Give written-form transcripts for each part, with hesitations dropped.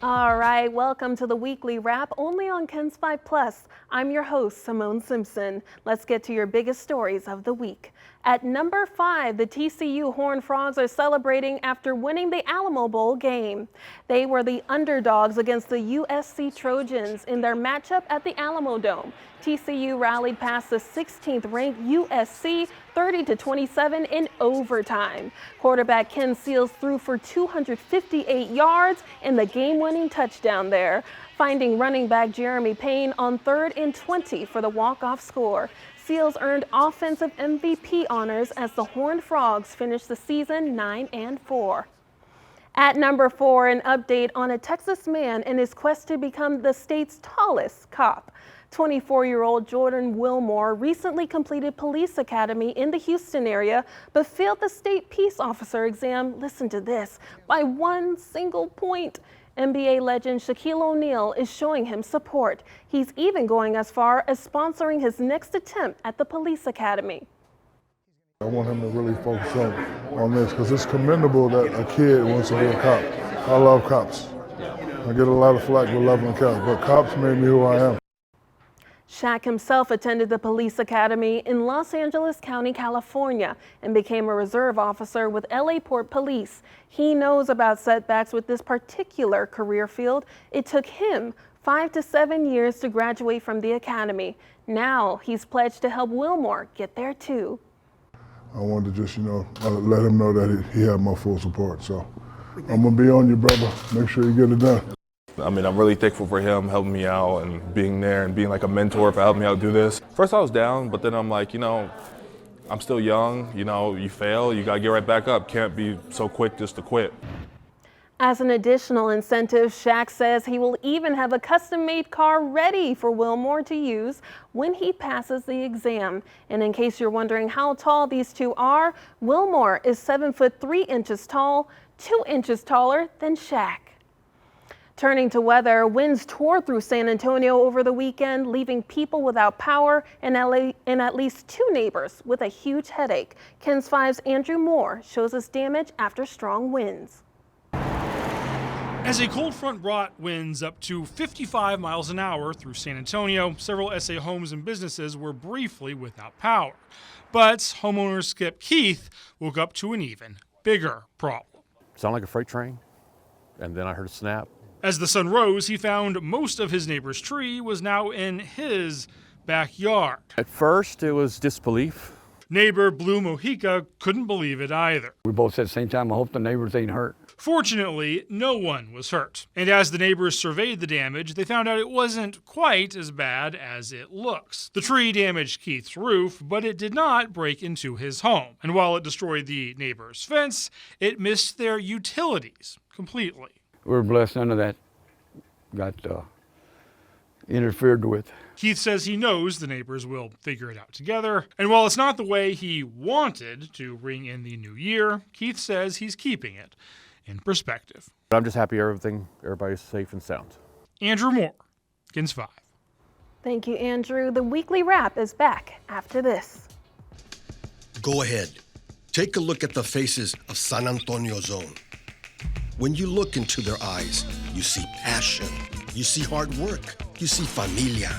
All right, welcome to the weekly wrap only on KENS 5 Plus. I'm your host, Simone Simpson. Let's get to your biggest stories of the week. At number 5, the TCU Horned Frogs are celebrating after winning the Alamo Bowl game. They were the underdogs against the USC Trojans in their matchup at the Alamo Dome. TCU rallied past the 16th ranked USC 30-27 in overtime. Quarterback Ken Seals threw for 258 yards and the game-winning touchdown there, finding running back Jeremy Payne on 3rd and 20 for the walk-off score. Seals earned offensive MVP honors as the Horned Frogs finished the season 9-4. At number 4, an update on a Texas man in his quest to become the state's tallest cop. 24-year-old Jordan Wilmore recently completed police academy in the Houston area, but failed the state peace officer exam, listen to this, by one single point. NBA legend Shaquille O'Neal is showing him support. He's even going as far as sponsoring his next attempt at the police academy. I want him to really focus on this because it's commendable that a kid wants to be a cop. I love cops. I get a lot of flack for loving cops, but cops made me who I am. Shaq himself attended the police academy in Los Angeles County, California, and became a reserve officer with LA Port Police. He knows about setbacks with this particular career field. It took him 5 to 7 years to graduate from the academy. Now he's pledged to help Wilmore get there too. I wanted to just, let him know that he had my full support. So I'm gonna be on you, brother. Make sure you get it done. I mean, I'm really thankful for him helping me out and being there and being like a mentor for helping me out do this. First I was down, but then I'm like, I'm still young, you fail, you gotta get right back up. Can't be so quick just to quit. As an additional incentive, Shaq says he will even have a custom-made car ready for Wilmore to use when he passes the exam. And in case you're wondering how tall these two are, Wilmore is 7 foot 3 inches tall, 2 inches taller than Shaq. Turning to weather, winds tore through San Antonio over the weekend, leaving people without power and at least 2 neighbors with a huge headache. KENS 5's Andrew Moore shows us damage after strong winds. As a cold front brought winds up to 55 miles an hour through San Antonio, several SA homes and businesses were briefly without power. But homeowner Skip Keith woke up to an even bigger problem. Sounded like a freight train, and then I heard a snap. As the sun rose, he found most of his neighbor's tree was now in his backyard. At first, it was disbelief. Neighbor Blue Mojica couldn't believe it either. We both said at the same time, I hope the neighbors ain't hurt. Fortunately, no one was hurt. And as the neighbors surveyed the damage, they found out it wasn't quite as bad as it looks. The tree damaged Keith's roof, but it did not break into his home. And while it destroyed the neighbor's fence, it missed their utilities completely. We were blessed none of that got interfered with. Keith says he knows the neighbors will figure it out together. And while it's not the way he wanted to ring in the new year, Keith says he's keeping it in perspective. I'm just happy everybody's safe and sound. Andrew Moore, KENS 5. Thank you, Andrew. The weekly wrap is back after this. Go ahead. Take a look at the faces of San Antonio Zone. When you look into their eyes, you see passion, you see hard work, you see familia.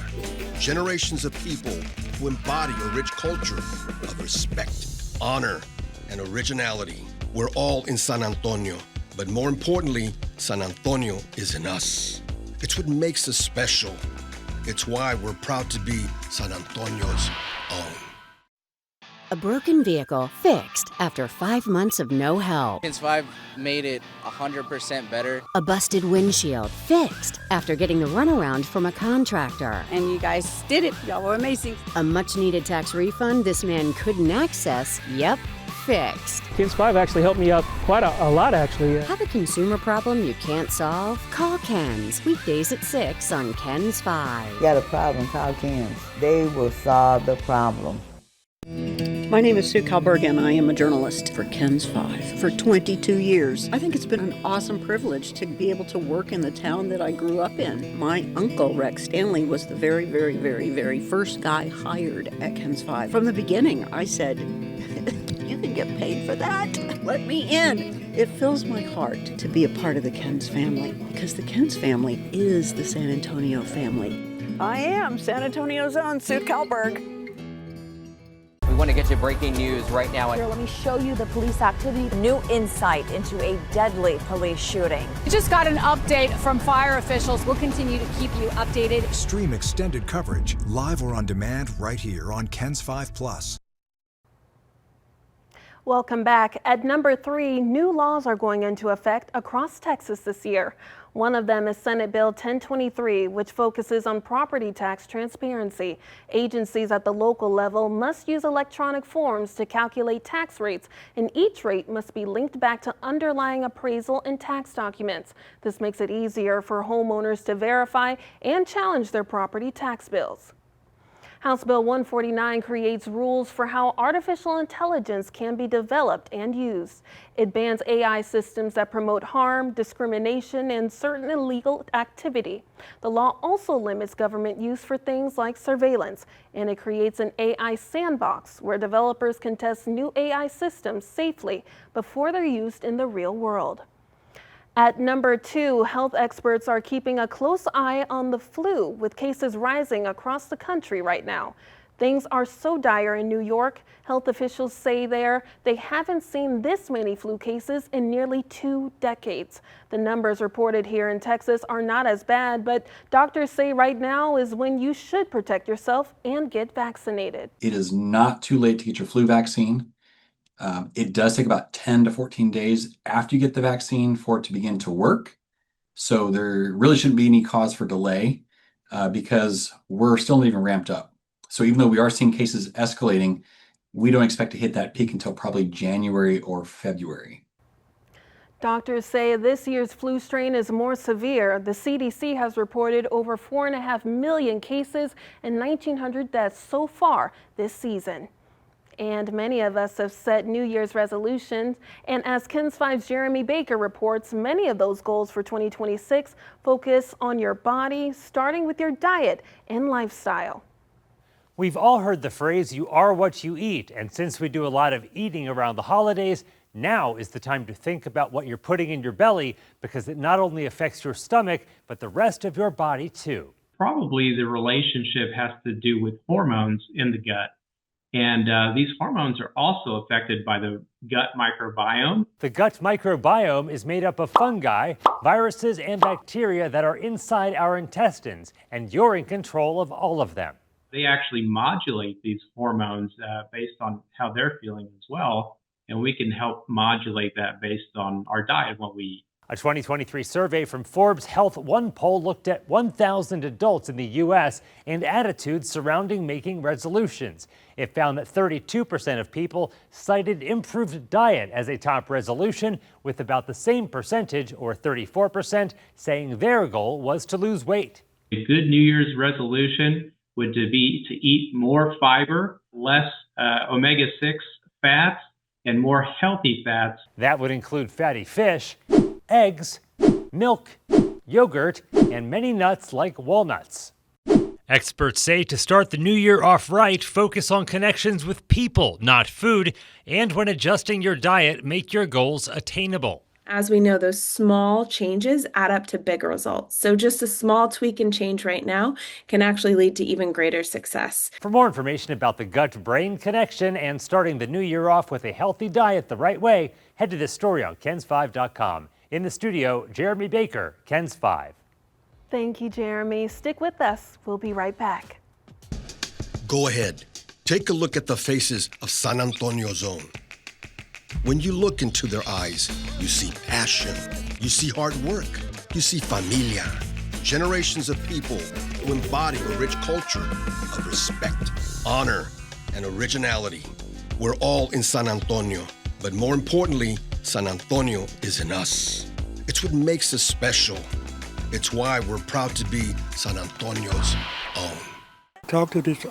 Generations of people who embody a rich culture of respect, honor, and originality. We're all in San Antonio, but more importantly, San Antonio is in us. It's what makes us special. It's why we're proud to be San Antonio's own. A broken vehicle fixed after 5 months of no help. KENS 5 made it 100% better. A busted windshield fixed after getting the runaround from a contractor. And you guys did it. Y'all were amazing. A much-needed tax refund this man couldn't access. Yep, fixed. KENS 5 actually helped me out quite a lot, actually. Have a consumer problem you can't solve? Call KENS. Weekdays at 6 on KENS 5. Got a problem, call KENS. They will solve the problem. My name is Sue Kalberg, and I am a journalist for KENS 5 for 22 years. I think it's been an awesome privilege to be able to work in the town that I grew up in. My uncle, Rex Stanley, was the very, very, very, very first guy hired at KENS 5. From the beginning, I said, you didn't get paid for that. Let me in. It fills my heart to be a part of the Ken's family because the Ken's family is the San Antonio family. I am San Antonio's own Sue Kalberg. We want to get you breaking news right now. Here, let me show you the police activity. New insight into a deadly police shooting. We just got an update from fire officials. We'll continue to keep you updated. Stream extended coverage, live or on demand, right here on KENS 5+. Welcome back. At number 3, new laws are going into effect across Texas this year. One of them is Senate Bill 1023, which focuses on property tax transparency. Agencies at the local level must use electronic forms to calculate tax rates, and each rate must be linked back to underlying appraisal and tax documents. This makes it easier for homeowners to verify and challenge their property tax bills. House Bill 149 creates rules for how artificial intelligence can be developed and used. It bans AI systems that promote harm, discrimination, and certain illegal activity. The law also limits government use for things like surveillance, and it creates an AI sandbox where developers can test new AI systems safely before they're used in the real world. At number 2, health experts are keeping a close eye on the flu, with cases rising across the country right now. Things are so dire in New York. Health officials say they haven't seen this many flu cases in nearly 2 decades. The numbers reported here in Texas are not as bad, but doctors say right now is when you should protect yourself and get vaccinated. It is not too late to get your flu vaccine. It does take about 10 to 14 days after you get the vaccine for it to begin to work. So there really shouldn't be any cause for delay because we're still not even ramped up. So even though we are seeing cases escalating, we don't expect to hit that peak until probably January or February. Doctors say this year's flu strain is more severe. The CDC has reported over 4.5 million cases and 1,900 deaths so far this season. And many of us have set New Year's resolutions. And as KENS 5's Jeremy Baker reports, many of those goals for 2026 focus on your body, starting with your diet and lifestyle. We've all heard the phrase, you are what you eat. And since we do a lot of eating around the holidays, now is the time to think about what you're putting in your belly, because it not only affects your stomach, but the rest of your body too. Probably the relationship has to do with hormones in the gut. And these hormones are also affected by the gut microbiome. The gut microbiome is made up of fungi, viruses, and bacteria that are inside our intestines, and you're in control of all of them. They actually modulate these hormones based on how they're feeling as well, and we can help modulate that based on our diet, what we eat. A 2023 survey from Forbes Health One poll looked at 1,000 adults in the U.S. and attitudes surrounding making resolutions. It found that 32% of people cited improved diet as a top resolution, with about the same percentage, or 34%, saying their goal was to lose weight. A good New Year's resolution would be to eat more fiber, less omega-6 fats, and more healthy fats. That would include fatty fish, eggs, milk, yogurt, and many nuts like walnuts. Experts say to start the new year off right, focus on connections with people, not food, and when adjusting your diet, make your goals attainable. As we know, those small changes add up to big results. So just a small tweak and change right now can actually lead to even greater success. For more information about the gut-brain connection and starting the new year off with a healthy diet the right way, head to this story on KENS5.com. In the studio, Jeremy Baker, KENS 5. Thank you, Jeremy. Stick with us. We'll be right back. Go ahead. Take a look at the faces of San Antonio Zone. When you look into their eyes, you see passion, you see hard work, you see familia, generations of people who embody a rich culture of respect, honor, and originality. We're all in San Antonio, but more importantly, San Antonio is in us. It's what makes us special. It's why we're proud to be San Antonio's own. talked to this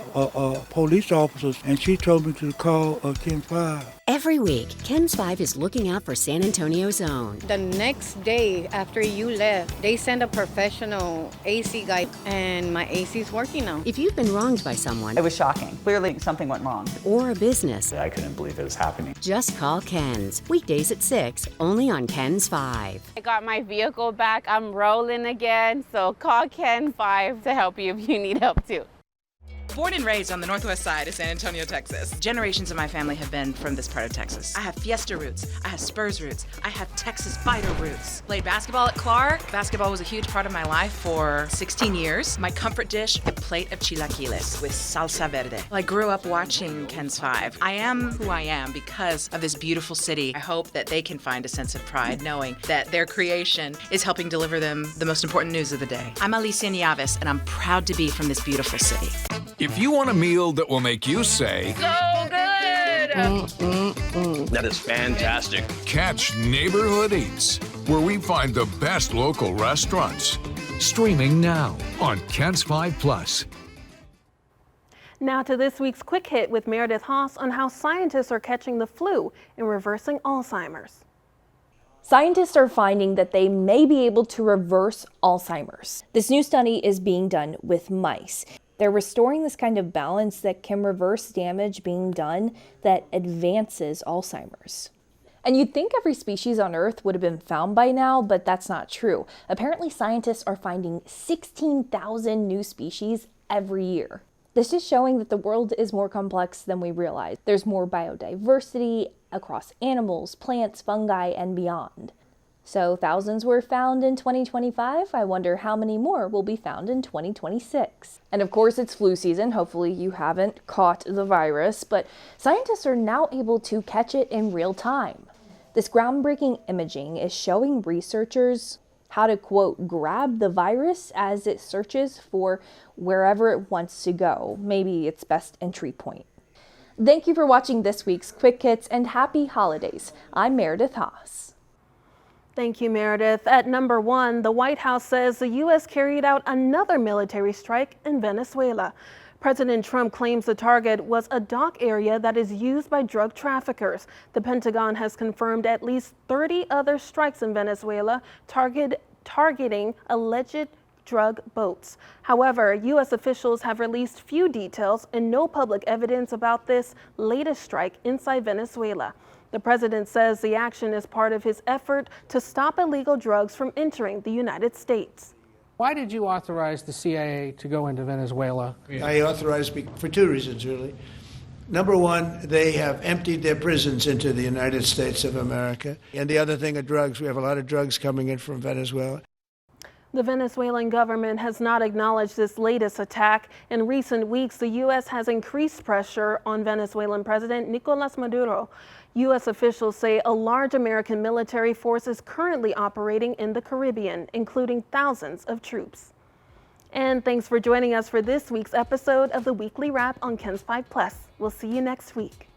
police officers, and she told me to call KENS 5. Every week, KENS 5 is looking out for San Antonio's own. The next day after you left, they sent a professional AC guy, and my AC is working now. If you've been wronged by someone, It was shocking. Clearly, something went wrong. or a business, I couldn't believe it was happening. just call KENS. Weekdays at 6, only on KENS 5. I got my vehicle back. I'm rolling again, so call KENS 5 to help you if you need help too. Born and raised on the northwest side of San Antonio, Texas. Generations of my family have been from this part of Texas. I have Fiesta roots, I have Spurs roots, I have Texas Fighter roots. Played basketball at Clark. Basketball was a huge part of my life for 16 years. My comfort dish, a plate of chilaquiles with salsa verde. I grew up watching KENS 5. I am who I am because of this beautiful city. I hope that they can find a sense of pride knowing that their creation is helping deliver them the most important news of the day. I'm Alicia Nieves, and I'm proud to be from this beautiful city. If you want a meal that will make you say, So good! that is fantastic, catch Neighborhood Eats, where we find the best local restaurants. Streaming now on KENS 5 Plus. Now to this week's Quick Hit with Meredith Haas on how scientists are catching the flu and reversing Alzheimer's. Scientists are finding that they may be able to reverse Alzheimer's. This new study is being done with mice. They're restoring this kind of balance that can reverse damage being done that advances Alzheimer's. And you'd think every species on Earth would have been found by now, but that's not true. Apparently, scientists are finding 16,000 new species every year. This is showing that the world is more complex than we realize. There's more biodiversity across animals, plants, fungi, and beyond. So thousands were found in 2025. I wonder how many more will be found in 2026. And of course, it's flu season. Hopefully you haven't caught the virus, but scientists are now able to catch it in real time. This groundbreaking imaging is showing researchers how to, quote, grab the virus as it searches for wherever it wants to go, maybe its best entry point. Thank you for watching this week's Quick Hits, and happy holidays. I'm Meredith Haas. Thank you, Meredith. At number 1, the White House says the U.S. carried out another military strike in Venezuela. President Trump claims the target was a dock area that is used by drug traffickers. The Pentagon has confirmed at least 30 other strikes in Venezuela targeting alleged drug boats. However, U.S. officials have released few details and no public evidence about this latest strike inside Venezuela. The president says the action is part of his effort to stop illegal drugs from entering the United States. Why did you authorize the CIA to go into Venezuela? I authorized for two reasons, really. Number one, they have emptied their prisons into the United States of America. And the other thing are drugs. We have a lot of drugs coming in from Venezuela. The Venezuelan government has not acknowledged this latest attack. In recent weeks, the U.S. has increased pressure on Venezuelan President Nicolas Maduro. U.S. officials say a large American military force is currently operating in the Caribbean, including thousands of troops. And thanks for joining us for this week's episode of the Weekly Wrap on KENS 5 Plus. We'll see you next week.